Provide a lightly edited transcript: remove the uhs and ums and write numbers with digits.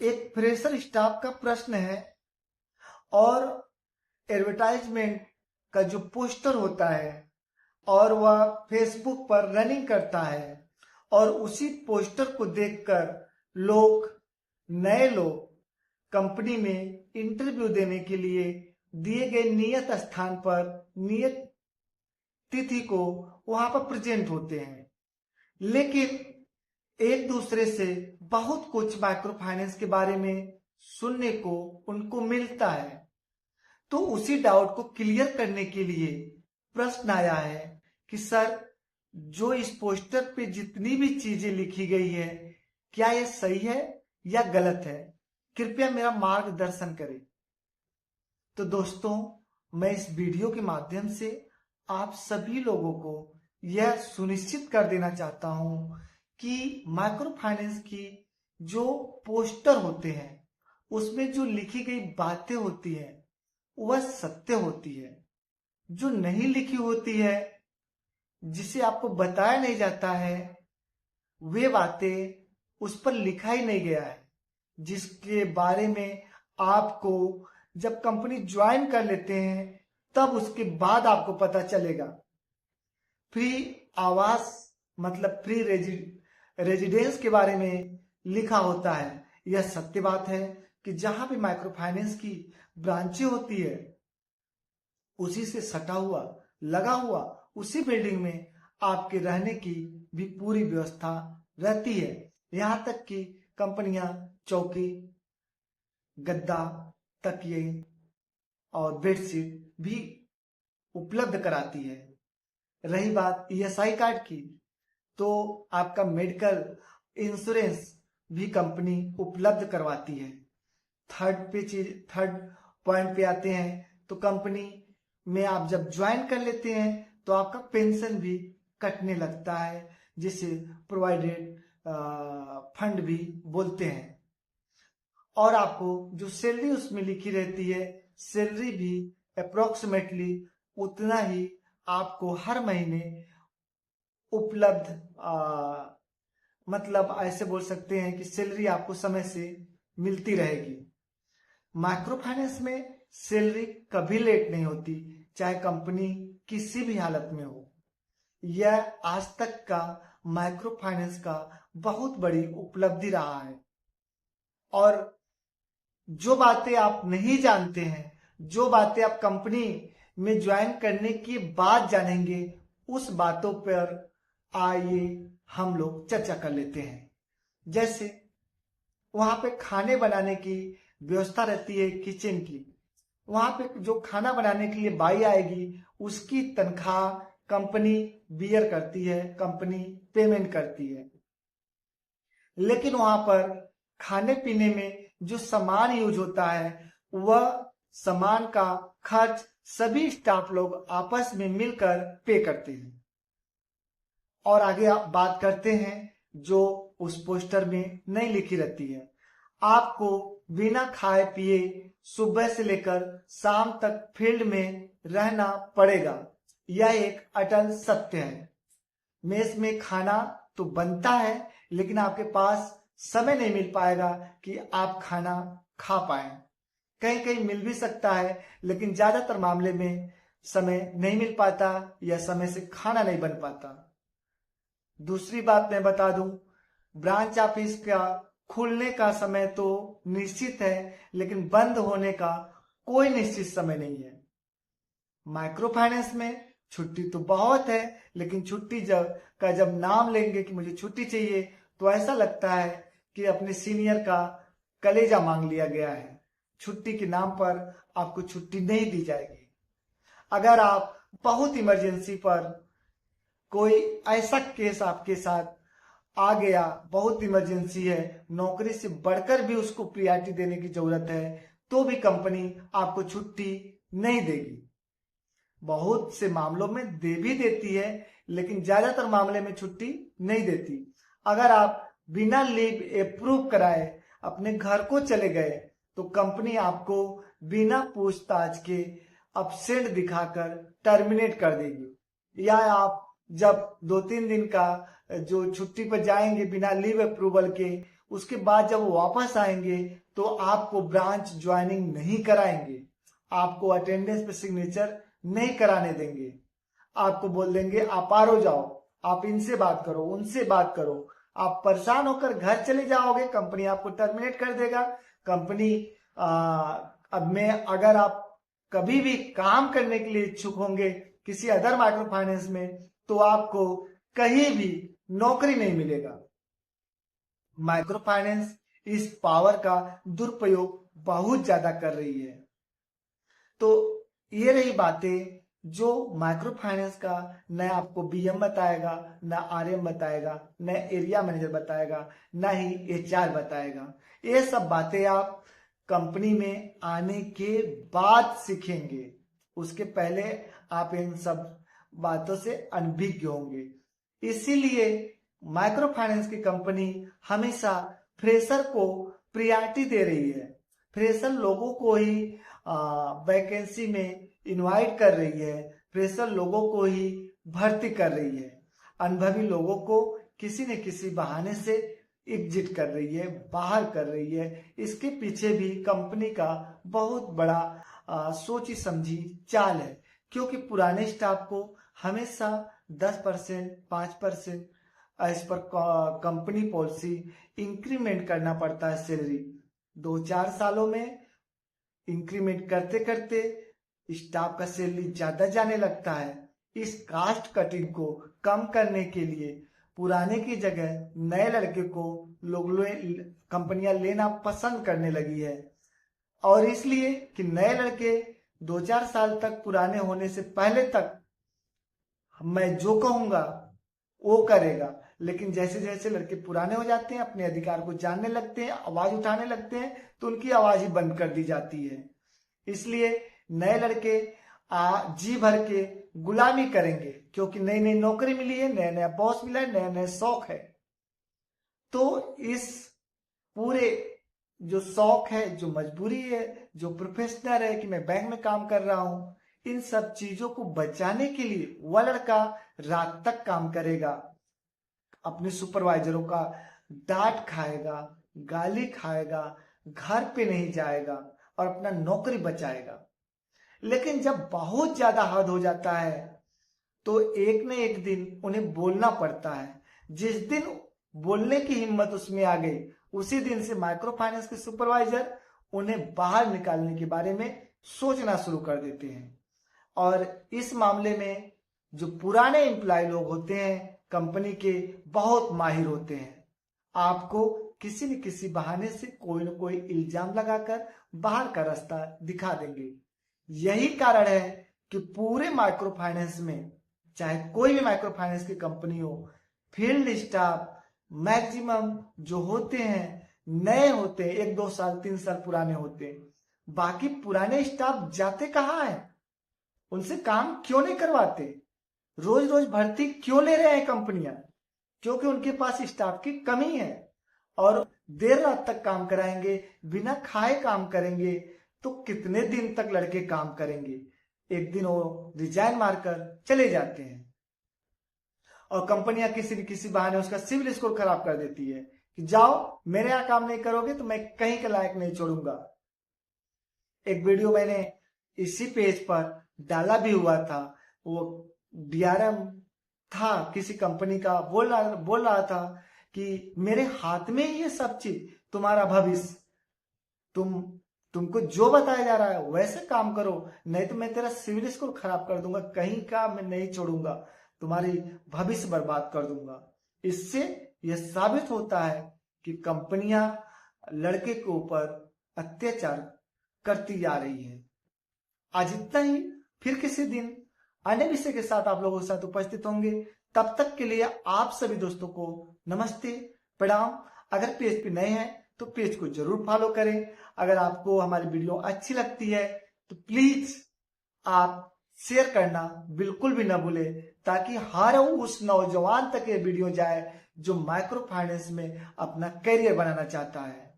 एक fresher staff का प्रश्न है और एडवर्टाइजमेंट का जो पोस्टर होता है और वह फेसबुक पर रनिंग करता है और उसी पोस्टर को देखकर नए लोग कंपनी में इंटरव्यू देने के लिए दिए गए नियत स्थान पर नियत तिथि को वहां पर प्रेजेंट होते हैं। लेकिन एक दूसरे से बहुत कुछ माइक्रो फाइनेंस के बारे में सुनने को उनको मिलता है। तो उसी डाउट को क्लियर करने के लिए प्रश्न आया है कि सर, जो इस पोस्टर पे जितनी भी चीजें लिखी गई है, क्या यह सही है या गलत है? कृपया मेरा मार्गदर्शन करें। तो दोस्तों, मैं इस वीडियो के माध्यम से आप सभी लोगों को यह सुनिश्चित कर देना चाहता हूं कि माइक्रो फाइनेंस की जो पोस्टर होते हैं उसमें जो लिखी गई बातें होती है वह सत्य होती है। जो नहीं लिखी होती है, जिसे आपको बताया नहीं जाता है, वे बातें उस पर लिखा ही नहीं गया है, जिसके बारे में आपको जब कंपनी ज्वाइन कर लेते हैं तब उसके बाद आपको पता चलेगा। फ्री आवास मतलब फ्री रेजिडेंस के बारे में लिखा होता है। यह सत्य बात है कि जहां भी माइक्रो फाइनेंस की ब्रांचें होती है उसी से सटा हुआ लगा हुआ उसी बिल्डिंग में आपके रहने की भी पूरी व्यवस्था रहती है। यहां तक कि कंपनियां चौकी, गद्दा, तकिए और बेडशीट भी उपलब्ध कराती है। रही बात ईएसआई कार्ड की, तो आपका मेडिकल इंश्योरेंस भी कंपनी उपलब्ध करवाती है। थर्ड पॉइंट पे आते हैं तो कंपनी में आप जब ज्वाइन कर लेते हैं तो आपका पेंशन भी कटने लगता है, जिसे प्रोवाइडेड फंड भी बोलते हैं। और आपको जो सैलरी उसमें लिखी रहती है, सैलरी भी अप्रोक्सीमेटली उतना ही आपको हर महीने उपलब्ध मतलब ऐसे बोल सकते हैं कि सैलरी आपको समय से मिलती रहेगी। माइक्रो फाइनेंस में सैलरी कभी लेट नहीं होती, चाहे कंपनी किसी भी हालत में हो। यह आज तक का माइक्रो फाइनेंस का बहुत बड़ी उपलब्धि रहा है। और जो बातें आप नहीं जानते हैं, जो बातें आप कंपनी में ज्वाइन करने के बाद जानेंगे, उस बातों पर आइए हम लोग चर्चा कर लेते हैं। जैसे वहां पे खाने बनाने की व्यवस्था रहती है, किचन की। वहां पे जो खाना बनाने के लिए बाई आएगी उसकी तनख्वाह कंपनी बियर करती है, कंपनी पेमेंट करती है। लेकिन वहां पर खाने पीने में जो सामान यूज होता है वह सामान का खर्च सभी स्टाफ लोग आपस में मिलकर पे करते हैं। और आगे आप बात करते हैं जो उस पोस्टर में नहीं लिखी रहती है। आपको बिना खाए पिए सुबह से लेकर शाम तक फील्ड में रहना पड़ेगा। यह एक अटल सत्य है। मेस में खाना तो बनता है, लेकिन आपके पास समय नहीं मिल पाएगा कि आप खाना खा पाए। कहीं कहीं मिल भी सकता है, लेकिन ज्यादातर मामले में समय नहीं मिल पाता या समय से खाना नहीं बन पाता। दूसरी बात मैं बता दूं, ब्रांच ऑफिस का खुलने का समय तो निश्चित है, लेकिन बंद होने का कोई निश्चित समय नहीं है। माइक्रो फाइनेंस में छुट्टी तो बहुत है, लेकिन छुट्टी जब नाम लेंगे कि मुझे छुट्टी चाहिए, तो ऐसा लगता है कि अपने सीनियर का कलेजा मांग लिया गया है। छुट्टी के नाम पर आपको छुट्टी नहीं दी जाएगी। अगर आप बहुत इमरजेंसी पर कोई ऐसा केस आपके साथ आ गया, बहुत इमरजेंसी है, नौकरी से बढ़कर भी उसको प्रायोरिटी देने की जरूरत है, तो भी कंपनी आपको छुट्टी नहीं देगी। बहुत से मामलों में दे भी देती है, लेकिन ज्यादातर मामले में छुट्टी नहीं देती। अगर आप बिना लीव अप्रूव कराए अपने घर को चले गए तो कंपनी आपको बिना पूछताछ के अब्सेंट दिखाकर टर्मिनेट कर देगी। या आप जब 2-3 दिन का जो छुट्टी पर जाएंगे बिना लीव अप्रूवल के, उसके बाद जब वो वापस आएंगे तो आपको ब्रांच ज्वाइनिंग नहीं कराएंगे, आपको अटेंडेंस पे सिग्नेचर नहीं कराने देंगे। आपको बोल देंगे आप आरो जाओ, आप इनसे बात करो, उनसे बात करो। आप परेशान होकर घर चले जाओगे, कंपनी आपको टर्मिनेट कर देगा। कंपनी अब में अगर आप कभी भी काम करने के लिए इच्छुक होंगे किसी अदर माइक्रो फाइनेंस में, तो आपको कहीं भी नौकरी नहीं मिलेगा। माइक्रो फाइनेंस इस पावर का दुरुपयोग बहुत ज्यादा कर रही है। तो ये रही बातें जो माइक्रो फाइनेंस का न आपको बीएम बताएगा, न आरएम बताएगा, न एरिया मैनेजर बताएगा, न ही एचआर बताएगा। ये सब बातें आप कंपनी में आने के बाद सीखेंगे, उसके पहले आप इन सब बातों से अनभिज्ञ होंगे। इसीलिए माइक्रो फाइनेंस की कंपनी हमेशा फ्रेशर को प्रायोरिटी दे रही है। फ्रेशर लोगों को ही वैकेंसी में इनवाइट कर रही है, फ्रेशर लोगों को ही भर्ती कर रही है। अनुभवी लोगों को किसी न किसी बहाने से एग्जिट कर रही है, बाहर कर रही है। इसके पीछे भी कंपनी का बहुत बड़ा सोची समझी चाल है, क्योंकि पुराने स्टाफ को हमेशा 10%, 5% as per company policy increment करना पड़ता है। सैलरी 2-4 सालों में इंक्रीमेंट करते करते स्टाफ का सैलरी ज्यादा जाने लगता है। इस कास्ट कटिंग को कम करने के लिए पुराने की जगह नए लड़के को कंपनियां लेना पसंद करने लगी है। और इसलिए कि नए लड़के 2-4 साल तक पुराने होने से पहले तक मैं जो कहूंगा वो करेगा, लेकिन जैसे जैसे लड़के पुराने हो जाते हैं, अपने अधिकार को जानने लगते हैं, आवाज उठाने लगते हैं, तो उनकी आवाज ही बंद कर दी जाती है। इसलिए नए लड़के जी भर के गुलामी करेंगे, क्योंकि नई नई नौकरी मिली है, नया नया बॉस मिला है, नया नया शौक है। तो इस पूरे जो शौक है, जो मजबूरी है, जो प्रोफेशनल है कि मैं बैंक में काम कर रहा हूं, इन सब चीजों को बचाने के लिए वह लड़का रात तक काम करेगा, अपने सुपरवाइजरों का डांट खाएगा, गाली खाएगा, घर पे नहीं जाएगा और अपना नौकरी बचाएगा। लेकिन जब बहुत ज्यादा हद हो जाता है तो एक न एक दिन उन्हें बोलना पड़ता है। जिस दिन बोलने की हिम्मत उसमें आ गई, उसी दिन से माइक्रो फाइनेंस के सुपरवाइजर उन्हें बाहर निकालने के बारे में सोचना शुरू कर देते हैं। और इस मामले में जो पुराने एम्प्लॉय लोग होते हैं कंपनी के, बहुत माहिर होते हैं। आपको किसी न किसी बहाने से कोई न कोई इल्जाम लगाकर बाहर का रास्ता दिखा देंगे। यही कारण है कि पूरे माइक्रो फाइनेंस में, चाहे कोई भी माइक्रो फाइनेंस की कंपनी हो, फील्ड स्टाफ मैक्सिमम जो होते हैं नए होते हैं, 1-2 साल 3 साल पुराने होते हैं। बाकी पुराने स्टाफ जाते कहाँ हैं? उनसे काम क्यों नहीं करवाते? रोज रोज भर्ती क्यों ले रहे हैं कंपनियां? क्योंकि उनके पास स्टाफ की कमी है और देर रात तक काम कराएंगे, बिना खाए काम करेंगे, तो कितने दिन तक लड़के काम करेंगे? एक दिन वो रिजाइन मारकर चले जाते हैं और कंपनियां किसी न किसी बहाने उसका सिविल स्कोर खराब कर देती है कि जाओ, मेरे यहां काम नहीं करोगे तो मैं कहीं के लायक नहीं छोड़ूंगा। एक वीडियो मैंने इसी पेज पर डाला भी हुआ था। वो डीआरएम था किसी कंपनी का, बोल रहा था कि मेरे हाथ में ये सब चीज, तुम्हारा भविष्य, तुमको जो बताया जा रहा है वैसे काम करो, नहीं तो मैं तेरा सिविल स्कोर खराब कर दूंगा, कहीं का मैं नहीं छोड़ूंगा, तुम्हारी भविष्य बर्बाद कर दूंगा। इससे यह साबित होता है कि कंपनियां लड़के के ऊपर अत्याचार करती जा रही है। आज इतना ही, फिर किसी दिन अन्य विषय के साथ आप लोगों के साथ उपस्थित होंगे। तब तक के लिए आप सभी दोस्तों को नमस्ते, प्रणाम। अगर पेज पे नए हैं तो पेज को जरूर फॉलो करें। अगर आपको हमारी वीडियो अच्छी लगती है तो प्लीज आप शेयर करना बिल्कुल भी ना भूले, ताकि हर उस नौजवान तक ये वीडियो जाए जो माइक्रो फाइनेंस में अपना करियर बनाना चाहता है।